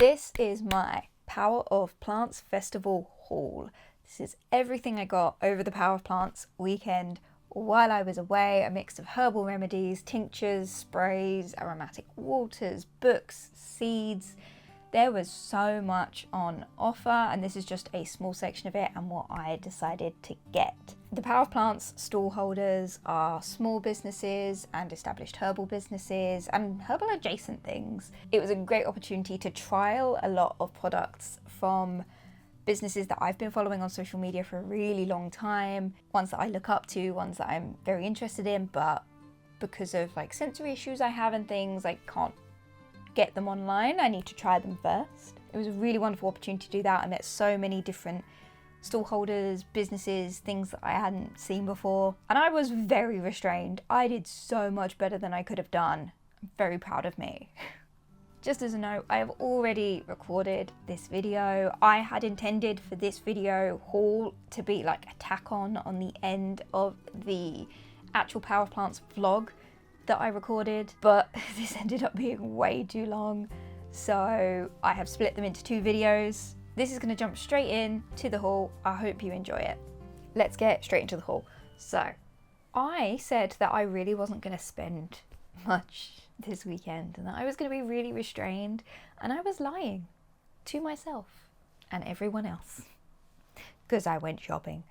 This is my Power of Plants Festival haul. This is everything I got over the Power of Plants weekend while I was away. A mix of herbal remedies, tinctures, sprays, aromatic waters, books, seeds. There was so much on offer, and this is just a small section of it and what I decided to get. The Power of Plants stall holders are small businesses and established herbal businesses and herbal adjacent things. It was a great opportunity to trial a lot of products from businesses that I've been following on social media for a really long time, ones that I look up to, ones that I'm very interested in, but because of like sensory issues I have and things, I can't get them online. I need to try them first. It was a really wonderful opportunity to do that. I met so many different stall holders, businesses, things that I hadn't seen before, and I was very restrained. I did so much better than I could have done. I'm very proud of me. Just as a note, I have already recorded this video. I had intended for this video haul to be like a tack on the end of the actual Power of Plants vlog that I recorded, but this ended up being way too long, so I have split them into two videos. This is going to jump straight in to the haul. I hope you enjoy it. Let's get straight into the haul. So I said that I really wasn't going to spend much this weekend and that I was going to be really restrained, and I was lying to myself and everyone else because I went shopping.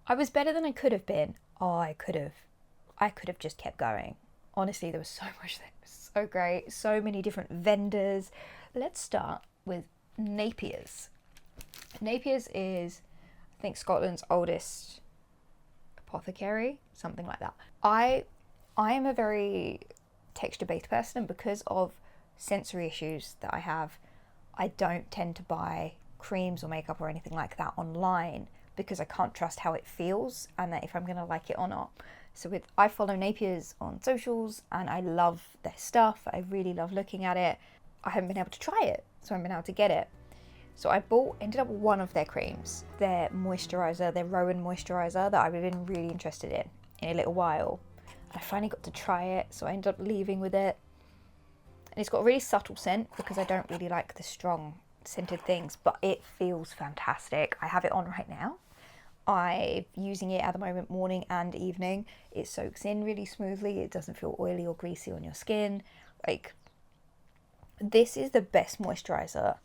I was better than I could have been. Oh, I could have just kept going. Honestly, there was so much that was so great, so many different vendors. Let's start with Napiers. Napiers is, I think, Scotland's oldest apothecary, something like that. I am a very texture-based person, and because of sensory issues that I have, I don't tend to buy creams or makeup or anything like that online because I can't trust how it feels and that if I'm going to like it or not. So I follow Napiers on socials and I love their stuff. I really love looking at it. I haven't been able to try it, so I haven't been able to get it. So I ended up with one of their creams, their moisturiser, their Rowan moisturiser that I've been really interested in a little while. And I finally got to try it, so I ended up leaving with it. And it's got a really subtle scent because I don't really like the strong scented things, but it feels fantastic. I have it on right now. I'm using it at the moment morning and evening. It soaks in really smoothly. It doesn't feel oily or greasy on your skin. Like, this is the best moisturiser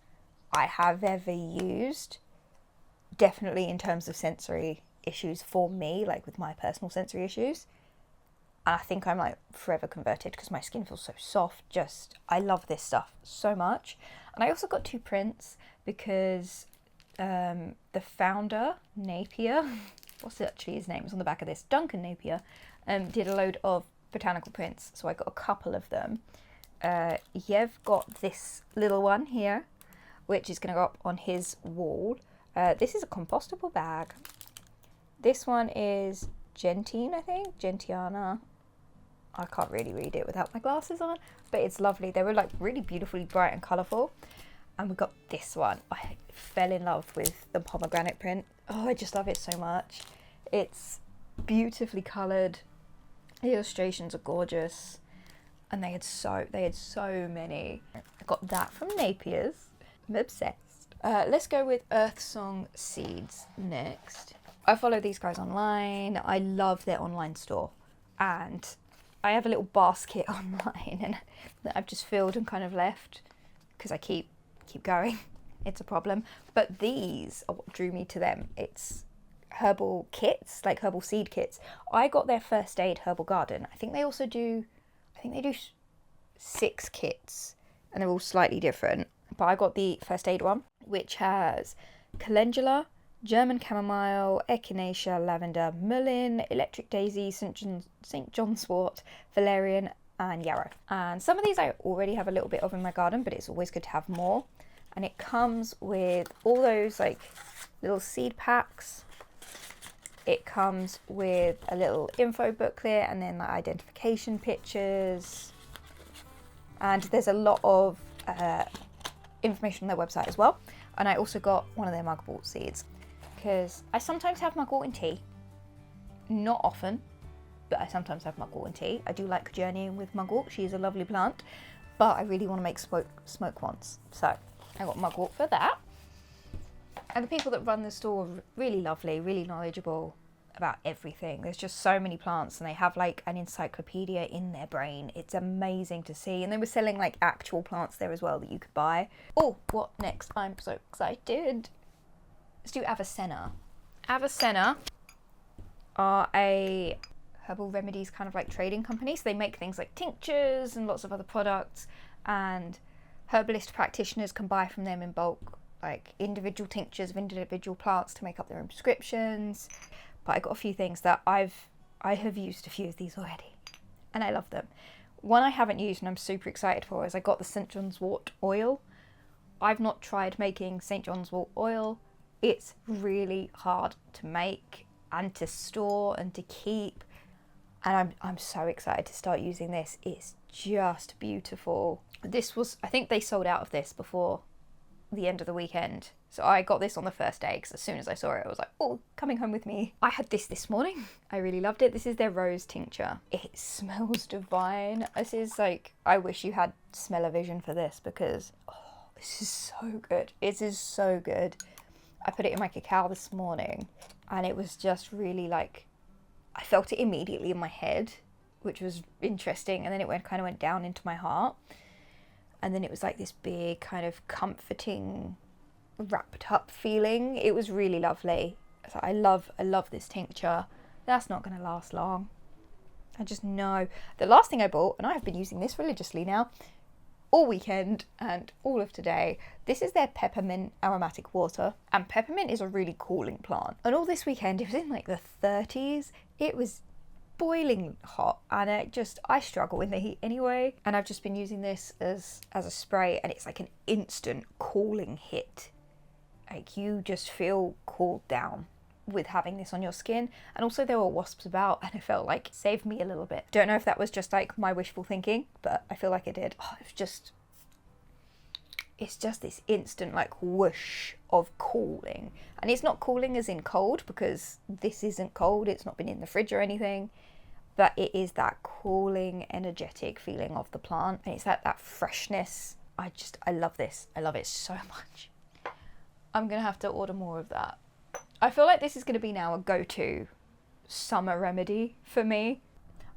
I have ever used. Definitely in terms of sensory issues for me, like with my personal sensory issues. And I think I'm like forever converted because my skin feels so soft. I love this stuff so much. And I also got two prints because the founder, Napier, what's actually his name? It's on the back of this, Duncan Napier, did a load of botanical prints, so I got a couple of them. Yev got this little one here, which is going to go up on his wall. This is a compostable bag. This one is Gentian, I think, Gentiana. I can't really read it without my glasses on, but it's lovely. They were like really beautifully bright and colourful. And we got this one. I fell in love with the pomegranate print. Oh, I just love it so much. It's beautifully coloured. The illustrations are gorgeous. And they had so many. I got that from Napiers. I'm obsessed. Let's go with Earthsong seeds next. I follow these guys online. I love their online store. And I have a little basket online and that I've just filled and kind of left because I keep going. It's a problem. But these are what drew me to them. It's herbal kits, like herbal seed kits. I got their first aid herbal garden. I think they do 6 kits and they're all slightly different. But I got the first aid one, which has calendula, German chamomile, echinacea, lavender, mullein, electric daisy, St. John's wort, valerian and yarrow. And some of these I already have a little bit of in my garden, but it's always good to have more. And it comes with all those like little seed packs. It comes with a little info booklet and then like identification pictures. And there's a lot of information on their website as well. And I also got one of their mugwort seeds because I sometimes have mugwort in tea. Not often, but I sometimes have mugwort in tea. I do like journeying with mugwort. She is a lovely plant, but I really want to make smoke ones. So I got mugwort for that. And the people that run the store are really lovely, really knowledgeable about everything. There's just so many plants, and they have like an encyclopedia in their brain. It's amazing to see. And they were selling like actual plants there as well that you could buy. Oh, what next? I'm so excited. Let's do Avicenna. Avicenna are a herbal remedies kind of like trading company. So they make things like tinctures and lots of other products, and herbalist practitioners can buy from them in bulk, like individual tinctures of individual plants to make up their own prescriptions. But I got a few things that I have used a few of these already, and I love them. One I haven't used and I'm super excited for is I got the St. John's wort oil. I've not tried making St. John's wort oil. It's really hard to make and to store and to keep, and I'm so excited to start using this. It's just beautiful. This was, I think they sold out of this before the end of the weekend. So I got this on the first day because as soon as I saw it, I was like, oh, coming home with me. I had this morning. I really loved it. This is their rose tincture. It smells divine. This is like, I wish you had smell-o-vision for this because, oh, this is so good. It is so good. I put it in my cacao this morning and it was just really like, I felt it immediately in my head, which was interesting. And then it kind of went down into my heart. And then it was like this big kind of comforting, wrapped up feeling. It was really lovely. So I love this tincture. That's not going to last long. I just know. The last thing I bought, and I've been using this religiously now, all weekend and all of today, this is their peppermint aromatic water. And peppermint is a really cooling plant. And all this weekend, it was in like the 30s. It was boiling hot, and I struggle in the heat anyway, and I've just been using this as a spray, and it's like an instant cooling hit. Like you just feel cooled down with having this on your skin. And also there were wasps about, and it felt like it saved me a little bit. Don't know if that was just like my wishful thinking, but I feel like it did. Oh, it's just this instant like whoosh of cooling. And it's not cooling as in cold, because this isn't cold, it's not been in the fridge or anything, but it is that cooling, energetic feeling of the plant, and it's that freshness. I love this. I love it so much. I'm gonna have to order more of that. I feel like this is gonna be now a go-to summer remedy for me.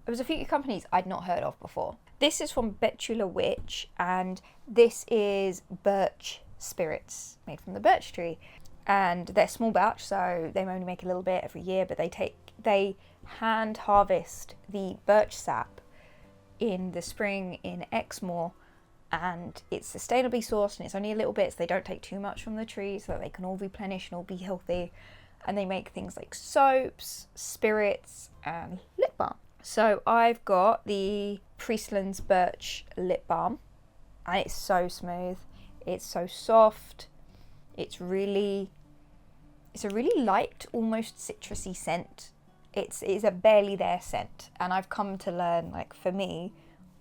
There was a few companies I'd not heard of before. This is from Betula Witch, and this is birch spirits made from the birch tree. And they're small batch, so they only make a little bit every year, but they hand harvest the birch sap in the spring in Exmoor, and it's sustainably sourced, and it's only a little bit, so they don't take too much from the tree, so that they can all replenish and all be healthy. And they make things like soaps, spirits, and lip balm. So I've got the Priestlands Birch Lip Balm, and it's so smooth, it's so soft, it's a really light, almost citrusy scent. It's a barely there scent, and I've come to learn, like, for me,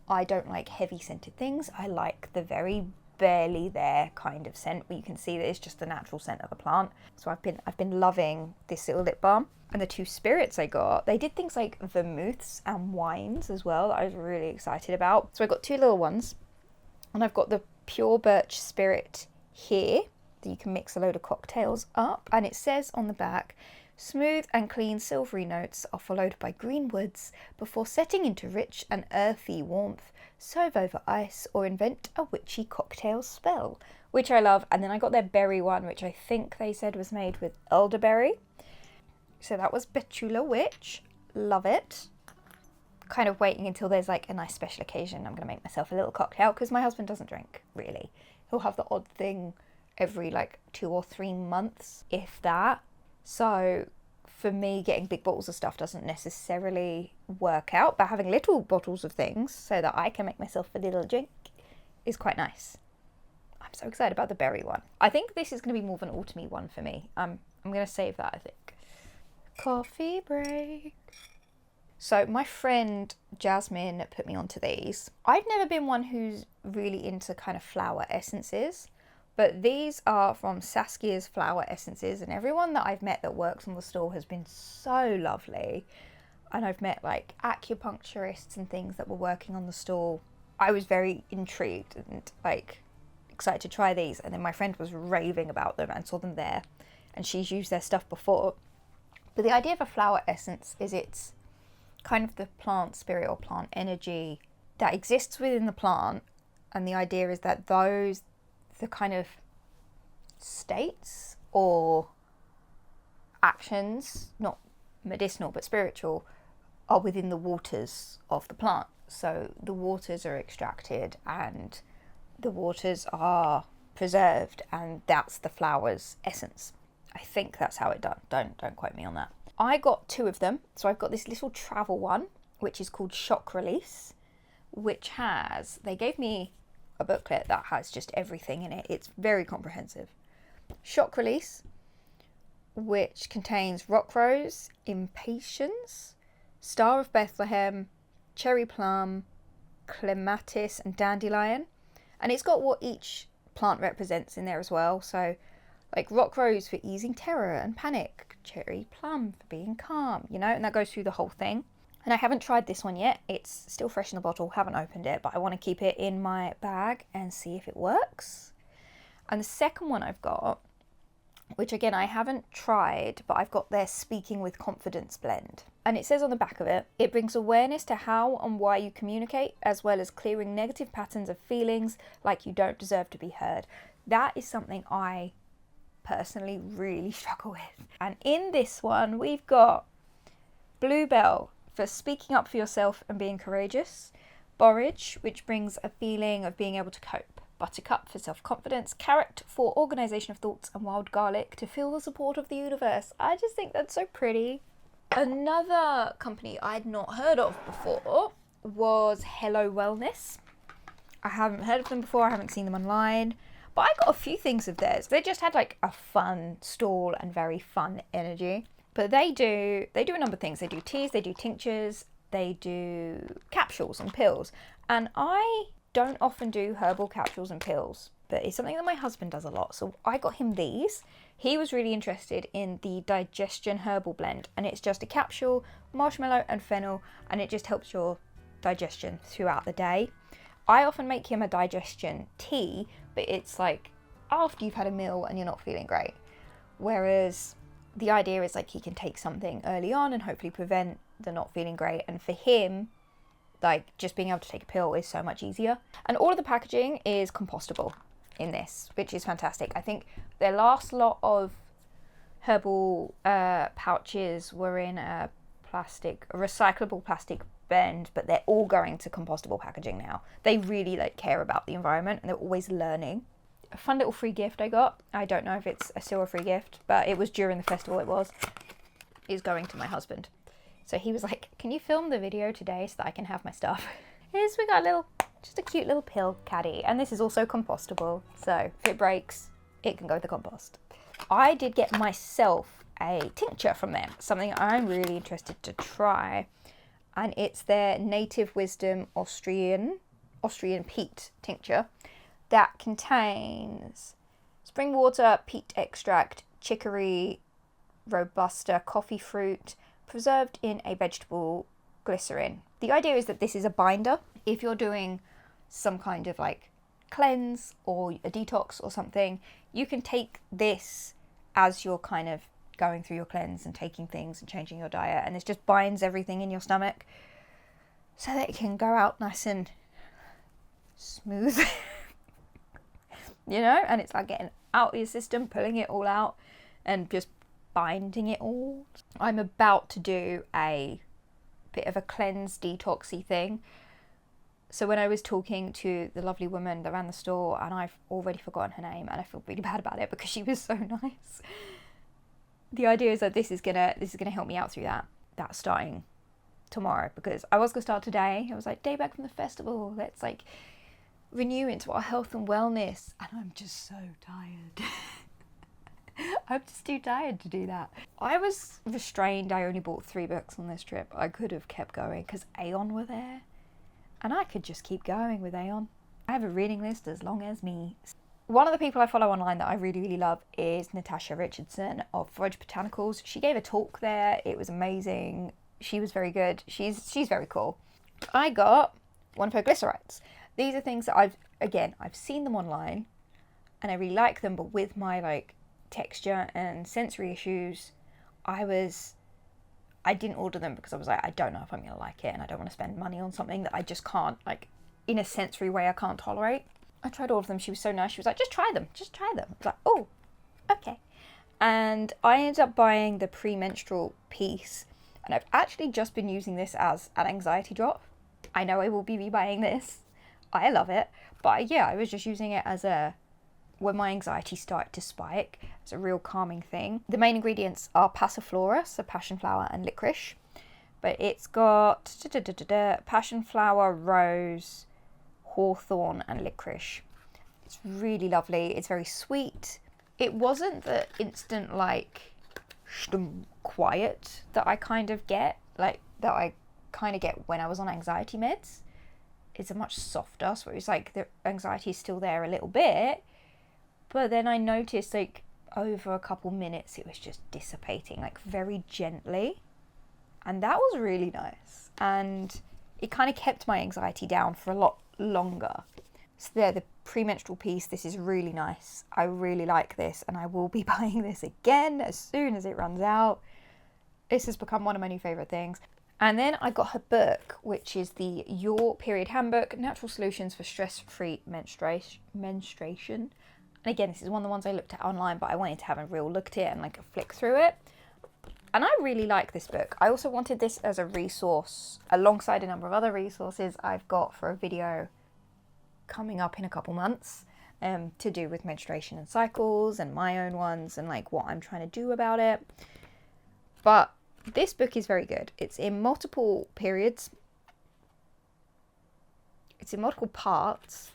I don't like heavy scented things. I like the very barely there kind of scent where you can see that it's just the natural scent of the plant. So I've been loving this little lip balm. And the two spirits I got, they did things like vermouths and wines as well that I was really excited about. So I got two little ones, and I've got the pure birch spirit here that you can mix a load of cocktails up. And it says on the back, smooth and clean silvery notes are followed by green woods before setting into rich and earthy warmth. Serve over ice or invent a witchy cocktail spell, which I love. And then I got their berry one, which I think they said was made with elderberry. So that was Betula Witch. Love it. Kind of waiting until there's like a nice special occasion. I'm going to make myself a little cocktail because my husband doesn't drink, really. He'll have the odd thing every like 2 or 3 months, if that. So for me, getting big bottles of stuff doesn't necessarily work out, but having little bottles of things so that I can make myself a little drink is quite nice. I'm so excited about the berry one. I think this is going to be more of an autumny one for me. I'm going to save that, I think. Coffee break. So my friend Jasmine put me onto these. I've never been one who's really into kind of flower essences, but these are from Saskia's flower essences, and everyone that I've met that works on the store has been so lovely. And I've met like acupuncturists and things that were working on the store. I was very intrigued and like excited to try these. And then my friend was raving about them and saw them there, and she's used their stuff before. But the idea of a flower essence is it's kind of the plant spirit or plant energy that exists within the plant. And the idea is that the kind of states or actions, not medicinal but spiritual, are within the waters of the plant. So the waters are extracted and the waters are preserved, and that's the flower's essence. I think that's how it done. Don't quote me on that. I got 2 of them. So I've got this little travel one, which is called Shock Release, which they gave me a booklet that has just everything in it. It's very comprehensive. Shock Release, which contains rock rose, impatiens, star of Bethlehem, cherry plum, clematis, and dandelion. And it's got what each plant represents in there as well. So like rock rose for easing terror and panic, cherry plum for being calm, and that goes through the whole thing. And I haven't tried this one yet. It's still fresh in the bottle, haven't opened it, but I want to keep it in my bag and see if it works. And the second one I've got, which again I haven't tried, but I've got their Speaking with Confidence blend. And it says on the back of it, it brings awareness to how and why you communicate, as well as clearing negative patterns of feelings like you don't deserve to be heard. That is something I personally really struggle with. And in this one, we've got Bluebell for speaking up for yourself and being courageous, Borage, which brings a feeling of being able to cope, Buttercup for self-confidence, Carrot for organisation of thoughts, and Wild Garlic to feel the support of the universe. I just think that's so pretty. Another company I'd not heard of before was Hello Wellness. I haven't heard of them before, I haven't seen them online, but I got a few things of theirs. They just had like a fun stall and very fun energy. But they do a number of things. They do teas, they do tinctures, they do capsules and pills. And I don't often do herbal capsules and pills, but it's something that my husband does a lot. So I got him these. He was really interested in the Digestion Herbal blend, and it's just a capsule, marshmallow and fennel, and it just helps your digestion throughout the day. I often make him a digestion tea, but it's like after you've had a meal and you're not feeling great. Whereas the idea is like he can take something early on and hopefully prevent the not feeling great. And for him, like just being able to take a pill is so much easier. And all of the packaging is compostable in this, which is fantastic. I think their last lot of herbal pouches were in a recyclable plastic blend, but they're all going to compostable packaging now. They really like care about the environment, and they're always learning. A fun little free gift I got. I don't know if it's still a free gift, but it was during the festival. Is going to my husband. So he was like, can you film the video today so that I can have my stuff? Here's, we got just a cute little pill caddy. And this is also compostable. So if it breaks, it can go to the compost. I did get myself a tincture from them, something I'm really interested to try. And it's their Native Wisdom Austrian peat tincture that contains spring water, peat extract, chicory, robusta, coffee fruit, preserved in a vegetable glycerin. The idea is that this is a binder. If you're doing some kind of like cleanse or a detox or something, you can take this as you're kind of going through your cleanse and taking things and changing your diet, and this just binds everything in your stomach so that it can go out nice and smooth. And it's like getting out of your system, pulling it all out and just binding it all. I'm about to do a bit of a cleanse detoxy thing. So when I was talking to the lovely woman that ran the store, and I've already forgotten her name, and I feel really bad about it because she was so nice. The idea is that this is gonna help me out through that. That's starting tomorrow, because I was gonna start today. I was like, day back from the festival, let's like renew into our health and wellness, and I'm just so tired. I'm just too tired to do that. I was restrained. I only bought 3 books on this trip. I could have kept going because Aeon were there, and I could just keep going with Aeon. I have a reading list as long as me. One of the people I follow online that I really, really love is Natasha Richardson of Forage Botanicals. She gave a talk there. It was amazing. She was very good. She's very cool. I got one of her glycerites. These are things that I've seen them online, and I really like them, but with my like texture and sensory issues, I didn't order them because I was like, I don't know if I'm gonna like it, and I don't want to spend money on something that I just can't, like, in a sensory way I can't tolerate. I tried all of them. She was so nice. She was like, just try them. I was like, oh, okay. And I ended up buying the premenstrual piece, and I've actually just been using this as an anxiety drop. I know I will be rebuying this. I love it. But yeah, I was just using it as when my anxiety started to spike. It's a real calming thing. The main ingredients are passiflora, so passion flower and licorice. But it's got passion flower, rose, hawthorn and licorice. It's really lovely. It's very sweet. It wasn't the instant like quiet that I kind of get, like that I kind of get when I was on anxiety meds. It's a much softer, so it was like the anxiety is still there a little bit, but then I noticed like over a couple minutes it was just dissipating like very gently, and that was really nice, and it kind of kept my anxiety down for a lot longer. So there, the premenstrual piece, this is really nice. I really like this, and I will be buying this again as soon as it runs out. This has become one of my new favourite things. And then I got her book, which is the Your Period Handbook, Natural Solutions for Stress-Free Menstruation. And again, this is one of the ones I looked at online, but I wanted to have a real look at it and like a flick through it. And I really like this book. I also wanted this as a resource alongside a number of other resources I've got for a video coming up in a couple months to do with menstruation and cycles and my own ones and like what I'm trying to do about it. But this book is very good. It's in multiple periods. It's in multiple parts,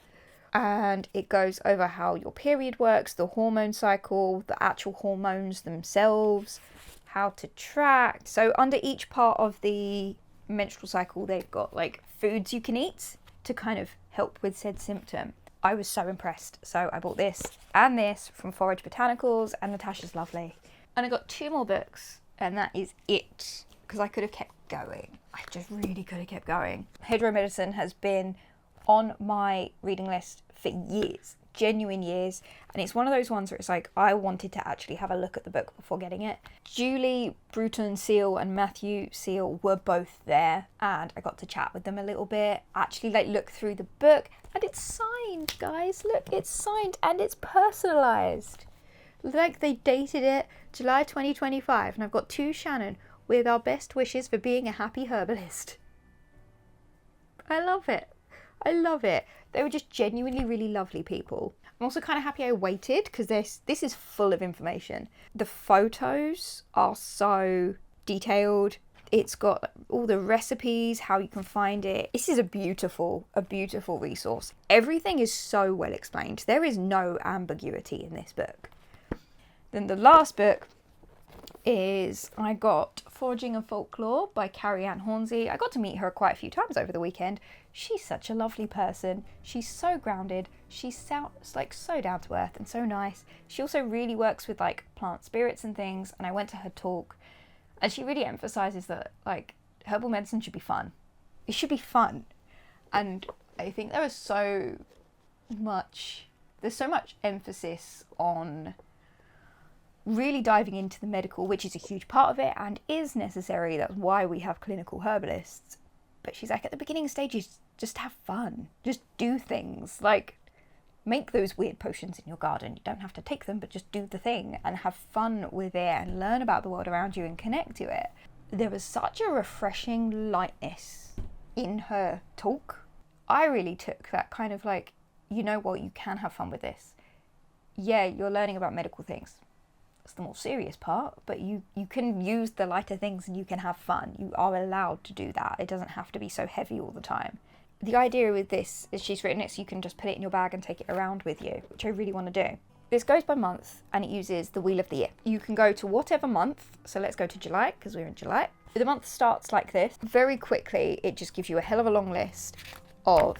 and it goes over how your period works, the hormone cycle, the actual hormones themselves, how to track. So under each part of the menstrual cycle, they've got like foods you can eat to kind of help with said symptom. I was so impressed. So I bought this and this from Forage Botanicals, and Natasha's lovely. And I got 2 more books, and that is it, because I could have kept going. I just really could have kept going. Hedgerow Medicine has been on my reading list for years, genuine years, and it's one of those ones where it's like I wanted to actually have a look at the book before getting it. Julie Bruton Seal and Matthew Seal were both there, and I got to chat with them a little bit, actually like look through the book, and it's signed, guys. Look, it's signed and it's personalised. Like they dated it July 2025, and I've got to Shannon with our best wishes for being a happy herbalist. I love it. I love it. They were just genuinely really lovely people. I'm also kind of happy I waited, because this is full of information. The photos are so detailed. It's got all the recipes, how you can find it. This is a beautiful resource. Everything is so well explained. There is no ambiguity in this book. Then the last book is I got Foraging and Folklore by Carrie Ann Hornsey. I got to meet her quite a few times over the weekend. She's such a lovely person. She's so grounded. She's like so down to earth and so nice. She also really works with like plant spirits and things, and I went to her talk, and she really emphasizes that like herbal medicine should be fun. It should be fun. And I think there's so much emphasis on really diving into the medical, which is a huge part of it and is necessary. That's why we have clinical herbalists. But she's like, at the beginning stages, just have fun. Just do things. Like, make those weird potions in your garden. You don't have to take them, but just do the thing and have fun with it and learn about the world around you and connect to it. There was such a refreshing lightness in her talk. I really took that kind of like, you know what, you can have fun with this. Yeah, you're learning about medical things. It's the more serious part, but you can use the lighter things and you can have fun. You are allowed to do that. It doesn't have to be so heavy all the time. The idea with this is she's written it so you can just put it in your bag and take it around with you, which I really want to do. This goes by month, and it uses the Wheel of the Year. You can go to whatever month, so let's go to July, because we're in July. The month starts like this. Very quickly, it just gives you a hell of a long list of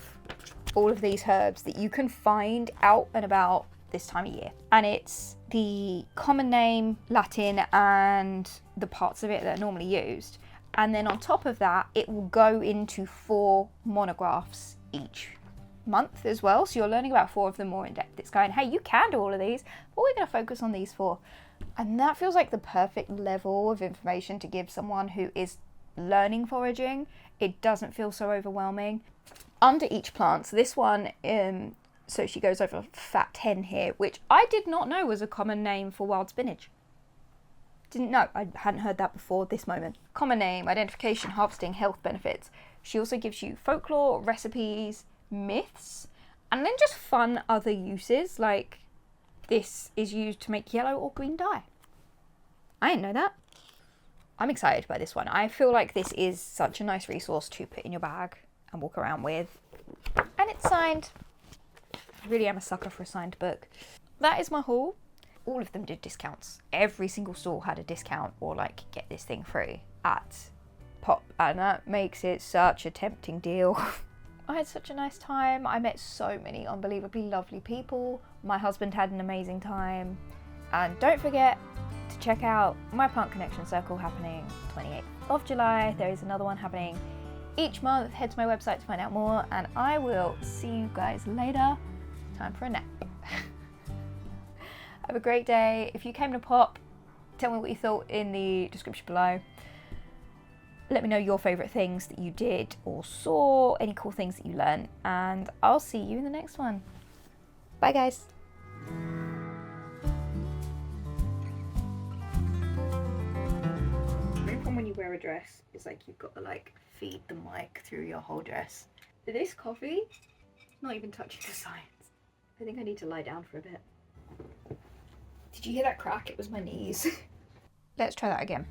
all of these herbs that you can find out and about this time of year. And it's the common name, Latin, and the parts of it that are normally used. And then on top of that, it will go into 4 monographs each. month as well, so you're learning about 4 of them more in depth. It's going, hey, you can do all of these, but we're going to focus on these 4. And that feels like the perfect level of information to give someone who is learning foraging. It doesn't feel so overwhelming. Under each plant, so this one, so she goes over fat hen here, which I did not know was a common name for wild spinach. Didn't know, I hadn't heard that before this moment. Common name, identification, harvesting, health benefits. She also gives you folklore, recipes, myths, and then just fun other uses, like this is used to make yellow or green dye. I didn't know that. I'm excited by this one. I feel like this is such a nice resource to put in your bag and walk around with. And it's signed. I really am a sucker for a signed book. That is my haul. All of them did discounts. Every single store had a discount or like get this thing free at Pop, and that makes it such a tempting deal. I had such a nice time. I met so many unbelievably lovely people. My husband had an amazing time. And don't forget to check out my Plant Connection Circle happening 28th of July. There is another one happening each month. Head to my website to find out more, and I will see you guys later. Time for a nap. Have a great day. If you came to Pop, tell me what you thought in the description below. Let me know your favourite things that you did or saw, any cool things that you learned, and I'll see you in the next one. Bye guys. When you wear a dress, it's like you've got to like feed the mic through your whole dress. This coffee, not even touching the sides. I think I need to lie down for a bit. Did you hear that crack? It was my knees. Let's try that again.